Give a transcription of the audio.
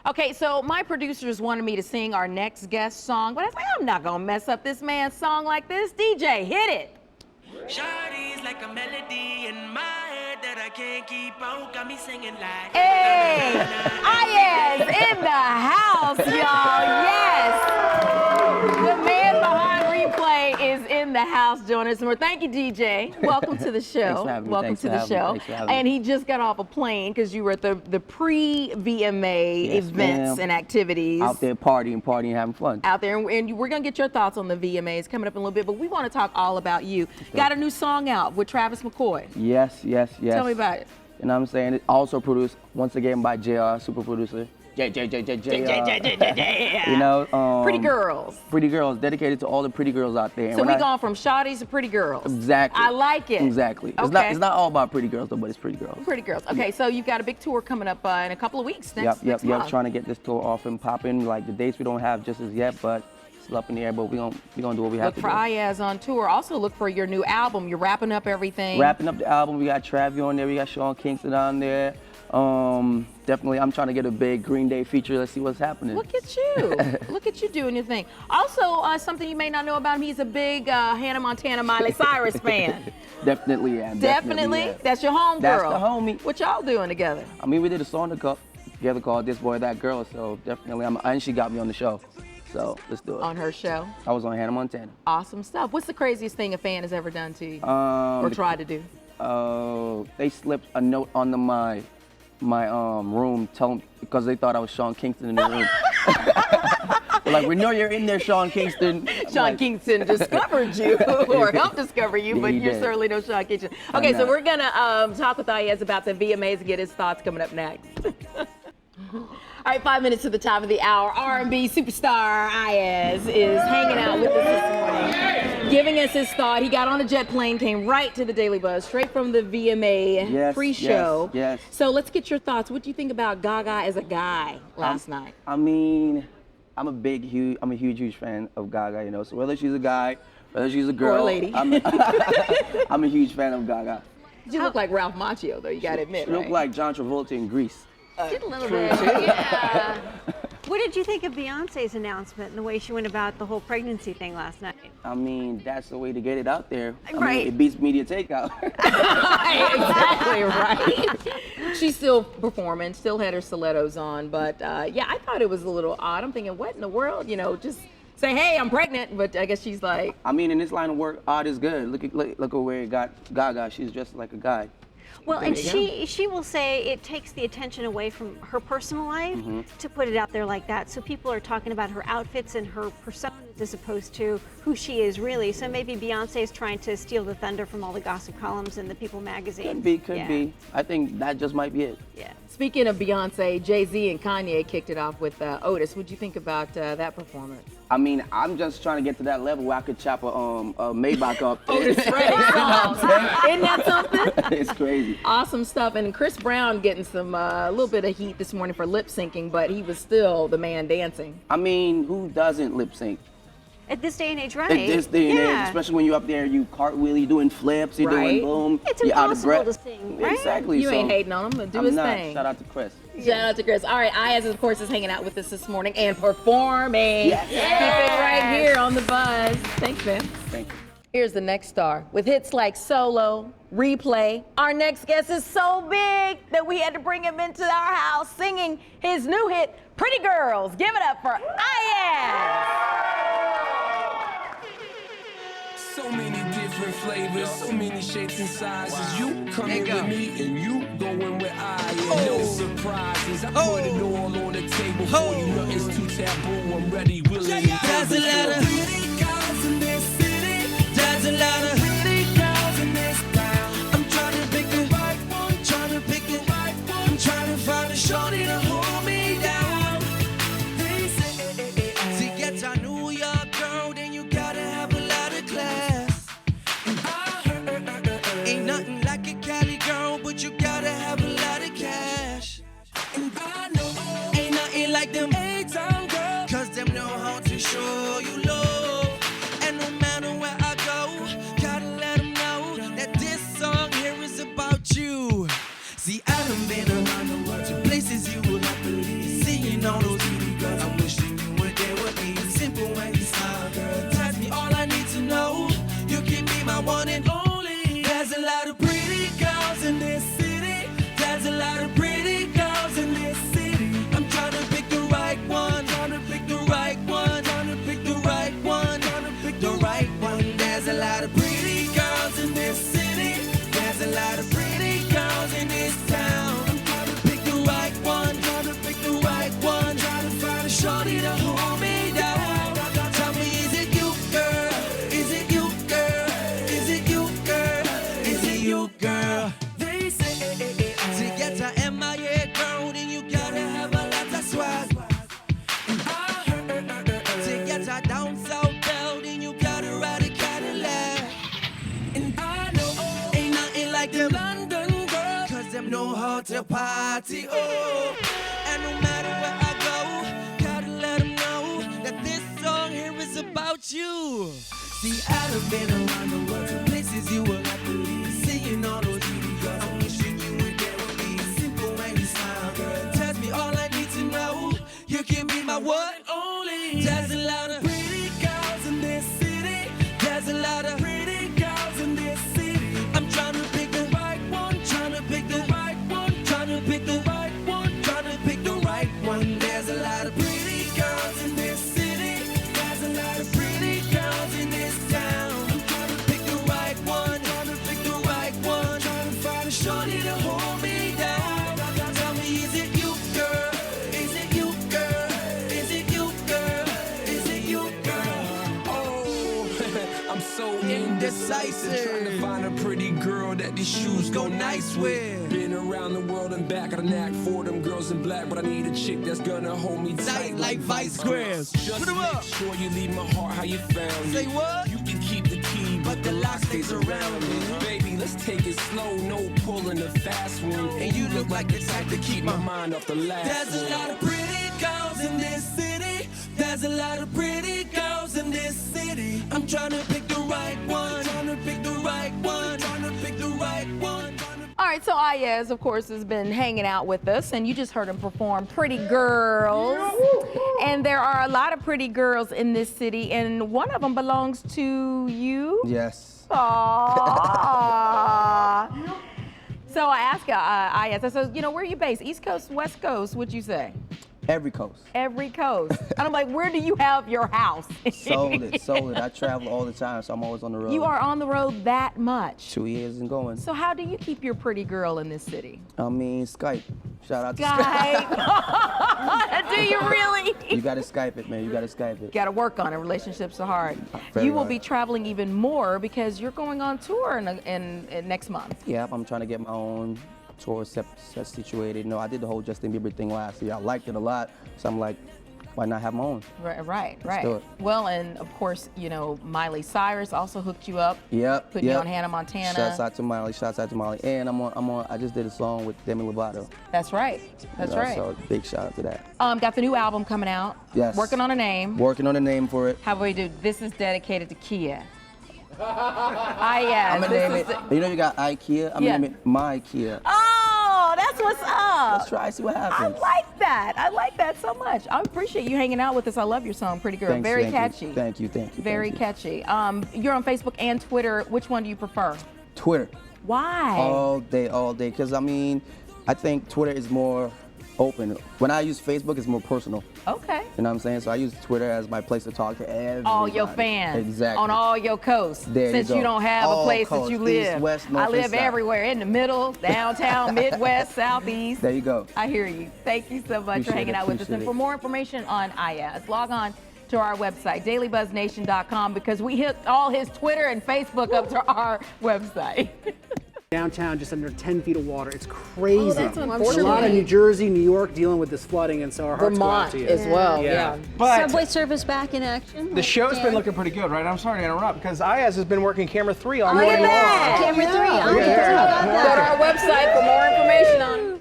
Okay, so my producers wanted me to sing our next guest song, but I was like, I'm not gonna mess up this man's song like this. DJ, hit it. Shawty's like a melody in my head that I can't keep out. Got me singing like. Hey, Iyaz in the house, y'all. Yes, the man behind replay is in the house joining us. Thank you, DJ. Welcome to the show. Thanks for having me. Welcome Thanks to for the having me. show. Thanks for having me. And he just got off a plane because you were at the pre-VMA Yes, events ma'am. and activities. Out there partying, having fun. Out there, and we're gonna get your thoughts on the VMAs coming up in a little bit, but we want to talk all about you. Got a new song out with Travis McCoy. Yes. Tell me about it. You know what I'm saying? It also produced once again by JR, super producer. You know, Pretty Girls. Pretty girls, dedicated to all the pretty girls out there. And So when we gone from shawties to pretty girls. Exactly. I like it. Exactly. Okay. It's not all about pretty girls though, but it's pretty girls. Pretty girls. Okay, so you've got a big tour coming up in a couple of weeks. Next Yep. month. Trying to get this tour off and popping. Like the dates we don't have just as yet, but still up in the air. But we gonna do what we have Look to for do. Iyaz on tour. Also look for your new album. You're wrapping up everything. Wrapping up the album, we got Travi on there, we got Sean Kingston on there. Definitely, I'm trying to get a big Green Day feature. Let's see what's happening. Look at you. Look at you doing your thing. Also, something you may not know about him, he's a big Hannah Montana Miley Cyrus fan. Definitely am. Definitely? am. That's your homegirl. That's the homie. What y'all doing together? I mean, we did a song together called This Boy, That Girl, so definitely, and she got me on the show. So let's do it. On her show. I was on Hannah Montana. Awesome stuff. What's the craziest thing a fan has ever done to you? Or tried to do? They slipped a note onto my room, because they thought I was Sean Kingston in the room. They're like, we know you're in there, Sean Kingston. Sean Kingston discovered you, or helped discover you, Yeah, but he you're did. certainly no Sean Kingston. Okay, so not. we're gonna talk with Iyaz about the VMAs and get his thoughts coming up next. All right, 5 minutes to the top of the hour. R&B superstar Iyaz is hanging out with us this morning, giving us his thought. He got on a jet plane, came right to the Daily Buzz, straight from the VMA Yes, pre-show. yes. So let's get your thoughts. What do you think about Gaga as a guy last night? I mean, I'm a huge fan of Gaga, you know, so whether she's a guy, whether she's a girl. Or a lady. I'm a huge fan of Gaga. You look like Ralph Macchio, though, you gotta admit, She looked right? like John Travolta in Grease. Did a little bit, yeah. What did you think of Beyonce's announcement and the way she went about the whole pregnancy thing last night? I mean, that's the way to get it out there. I Right. mean, it beats media takeout. Exactly right. She's still performing, still had her stilettos on, but yeah, I thought it was a little odd. I'm thinking, what in the world? You know, just say, hey, I'm pregnant, but I guess she's like. I mean, in this line of work, odd is good. Look at where it got Gaga. She's dressed like a guy. Well, and she will say it takes the attention away from her personal life to put it out there like that. So people are talking about her outfits and her persona as opposed to who she is really. So maybe Beyonce is trying to steal the thunder from all the gossip columns in the People magazine. Could be. I think that just might be it. Yeah. Speaking of Beyonce, Jay-Z and Kanye kicked it off with Otis. What'd you think about that performance? I mean, I'm just trying to get to that level where I could chop a Maybach up. Otis Redding song. Isn't that something? It's crazy. Awesome stuff. And Chris Brown getting some a little bit of heat this morning for lip syncing, but he was still the man dancing. I mean, who doesn't lip sync? At this day and age, right? At this day and age, Yeah. especially when you're up there, you cartwheel, you're doing flips, you're Right. doing boom, It's you're out of impossible breath. to sing, right? Exactly. You so ain't hating on him, but do I'm his not. thing. Shout out to Chris. Shout out to Chris. All right, Iyaz, of course, is hanging out with us this morning and performing. Yes. Keep it right here on the Buzz. Thanks, man. Thank you. Here's the next star with hits like Solo, Replay. Our next guest is so big that we had to bring him into our house singing his new hit, Pretty Girls. Give it up for Iyaz. So many different flavors, so many shapes and sizes. You coming with me and you going where I am. No surprises, I put it all on the table for you. Nothing's too taboo. I'm ready, willing, and There's a lot of pretty girls in this city. There's a lot of pretty girls in this town. I'm trying to pick the right one, trying to pick the right one. I'm trying to find a shorty to hold me down. They say to get to New York, girl, then you gotta have a lot of class. And I heard ain't nothing like a Cali girl, but you gotta have a lot of cash. And I know ain't nothing like them A-town girls, 'cause them know how to show you love. And no matter where I go, gotta party, oh. And no matter where I go, gotta let them know that this song here is about you. See, I've been around the world to places you will not believe. Seeing all those videos, I'm wishing you were there with me. Simple when you smile, girl, tells me all I need to know. You can be my one and only. There's a lot of pretty girls in this city. There's a lot of pretty girls in this city. I'm trying to pick the right one, trying to pick the right one, trying to pick the right one, trying to pick the right one. There's a lot of pretty girls in this city. There's a lot of pretty girls in this town. I'm trying to pick the right one, trying to pick the right one, trying to find a shorty to hold me down. Tell me, is it you, girl? Is it you, girl? Is it you, girl? Is it you, girl? Oh, I'm so indecisive. Trying to find a pretty girl that these shoes go nice with. Been around the world and back, got a knack for them girls in black, but I need a chick that's gonna hold me tight like vice grips. Just Put 'em make up. sure you leave my heart how you found Say it. what? You can keep the key, but the lock stays around it. Baby, let's take it slow, no pulling the fast one. And you look like the type to keep my mind off the last There's a one. lot of pretty girls in this city. There's a lot of pretty girls in this city. I'm trying to pick the right one. Trying to pick the right one. Trying to pick the right one. All right, so Iyaz, of course, has been hanging out with us, and you just heard him perform Pretty Girls. And there are a lot of pretty girls in this city, and one of them belongs to you. Yes. Aww. So I asked Iyaz, I said, you know, where are you based? East Coast, West Coast, what'd you say? Every coast. Every coast. And I'm like, where do you have your house? Sold it. I travel all the time, so I'm always on the road. You are on the road that much. 2 years and going. So how do you keep your pretty girl in this city? I mean, Skype. Shout out to Skype. Do you really? You gotta Skype it, man. You gotta Skype it. Got to work on it. Relationships are hard. Very You will hard. be traveling even more because you're going on tour in next month. Yeah, I'm trying to get my own tour set situated. No, I did the whole Justin Bieber thing last year. I liked it a lot, so I'm like, why not have my own? Right. do it. Well, and of course, you know, Miley Cyrus also hooked you up. Yep. Put you on Hannah Montana. Shouts out to Miley. And I just did a song with Demi Lovato. That's right. That's right. So big shout out to that. Got the new album coming out. Yes. Working on a name. Working on a name for it. How about we do? This is dedicated to Kia. I'm gonna name it. You know you got IKEA. I'm Yeah. gonna name it My Kia. Oh, that's what's up. Let's try, see what I happens. like that. I like that so much. I appreciate you hanging out with us. I love your song, Pretty Girl. Thanks, Very thank catchy. you. Thank you. Very thank you. catchy. You're on Facebook and Twitter. Which one do you prefer? Twitter. Why? All day. Because I mean, I think Twitter is more open. When I use Facebook, it's more personal. Okay. You know what I'm saying? So I use Twitter as my place to talk to everybody. All your fans. Exactly. On all your coasts. There Since you go. don't have All a place coasts, that you live. East, west, I north, and live south. everywhere. In the middle, downtown, Midwest, Southeast. There you go. I hear you. Thank you so much for Appreciate hanging it, out with us. And appreciate for it. more information on Iyaz, log on to our website, dailybuzznation.com, because we hooked all his Twitter and Facebook up to our website. Downtown, just under 10 feet of water. It's crazy. Oh, that's A unfortunate. lot of New Jersey, New York dealing with this flooding, and so our hearts go out Vermont to you. as well, Yeah. yeah. But Subway service back in action. the show's been looking pretty good, right? I'm sorry to interrupt because Iyaz has been working camera 3 all Look at morning long. that. Camera 3. Yeah. I forgot about Go that. to our website for more information on